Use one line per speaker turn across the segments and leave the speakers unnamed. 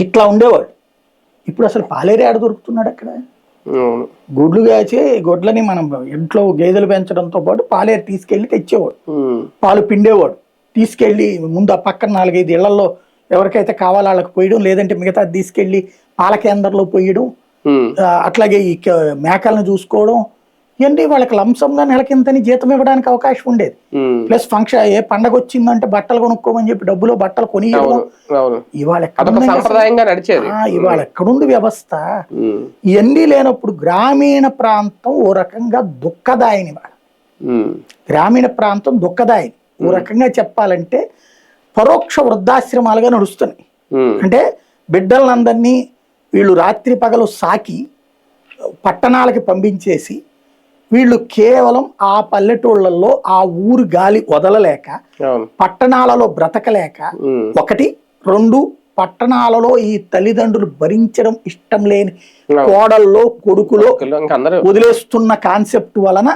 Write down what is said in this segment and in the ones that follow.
ఇట్లా ఉండేవాడు. ఇప్పుడు అసలు పాలేరే ఆడ దొరుకుతున్నాడు అక్కడ. గుడ్లు కాచి గొడ్లని మనం ఇంట్లో గేదెలు పెంచడంతో పాటు పాలేరు తీసుకెళ్లి తెచ్చేవాడు, పాలు పిండేవాడు, తీసుకెళ్లి ముందు ఆ పక్కన 4-5 ఇళ్లలో ఎవరికైతే కావాలో వాళ్ళకి పోయడం, లేదంటే మిగతా తీసుకెళ్లి పాల కేంద్రంలో పోయడం, అట్లాగే ఈ మేకలను చూసుకోవడం, ఇవన్నీ వాళ్ళకి లంసంగా నెలకింతని జీతం ఇవ్వడానికి అవకాశం ఉండేది. ప్లస్ ఫంక్షన్ ఏ పండగ వచ్చిందంటే బట్టలు కొనుక్కోమని చెప్పి డబ్బులో బట్టలు కొనియడం. ఇవాళ ఎక్కడుంది వ్యవస్థ? ఇవన్నీ లేనప్పుడు గ్రామీణ ప్రాంతం ఓ రకంగా దుఃఖదాయిని. గ్రామీణ ప్రాంతం దుఃఖదాయిని ఓ రకంగా చెప్పాలంటే పరోక్ష వృద్ధాశ్రమాలుగా నడుస్తున్నాయి. అంటే బిడ్డలందరినీ వీళ్ళు రాత్రి పగలు సాకి పట్టణాలకి పంపించేసి వీళ్ళు కేవలం ఆ పల్లెటూళ్లలో ఆ ఊరు గాలి వదలలేక, పట్టణాలలో బ్రతకలేక, 1, 2 పట్టణాలలో ఈ తల్లిదండ్రులు భరించడం ఇష్టం లేని కోడల్లో కొడుకులో వదిలేస్తున్న కాన్సెప్ట్ వలన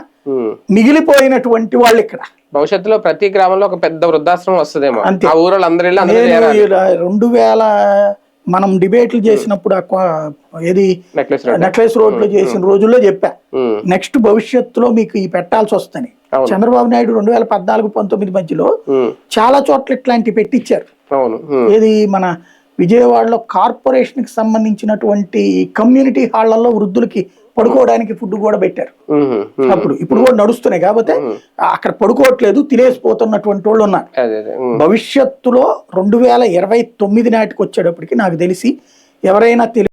మిగిలిపోయినటువంటి వాళ్ళు ఇక్కడ.
భవిష్యత్తులో ప్రతి గ్రామంలో ఒక పెద్ద వృద్ధాశ్రమం వస్తుందేమో.
అంతే. 2000 మనం డిబేట్లు చేసినప్పుడు ఏది నెక్లెస్ రోడ్ లో చేసిన రోజుల్లో చెప్పా, నెక్స్ట్ భవిష్యత్తులో మీకు ఈ పెట్టాల్సి వస్తాయి. చంద్రబాబు నాయుడు 2014-19 మధ్యలో చాలా చోట్ల ఇట్లాంటివి పెట్టించారు. ఏది మన విజయవాడలో కార్పొరేషన్ కి సంబంధించినటువంటి కమ్యూనిటీ హాళ్లలో వృద్ధులకి పడుకోవడానికి ఫుడ్ కూడా పెట్టారు అప్పుడు. ఇప్పుడు కూడా నడుస్తున్నాయి కాబట్టి అక్కడ పడుకోవట్లేదు, తినేసిపోతున్నటువంటి వాళ్ళు ఉన్నారు. భవిష్యత్తులో 2029 నాటికి వచ్చేటప్పటికి నాకు తెలిసి ఎవరైనా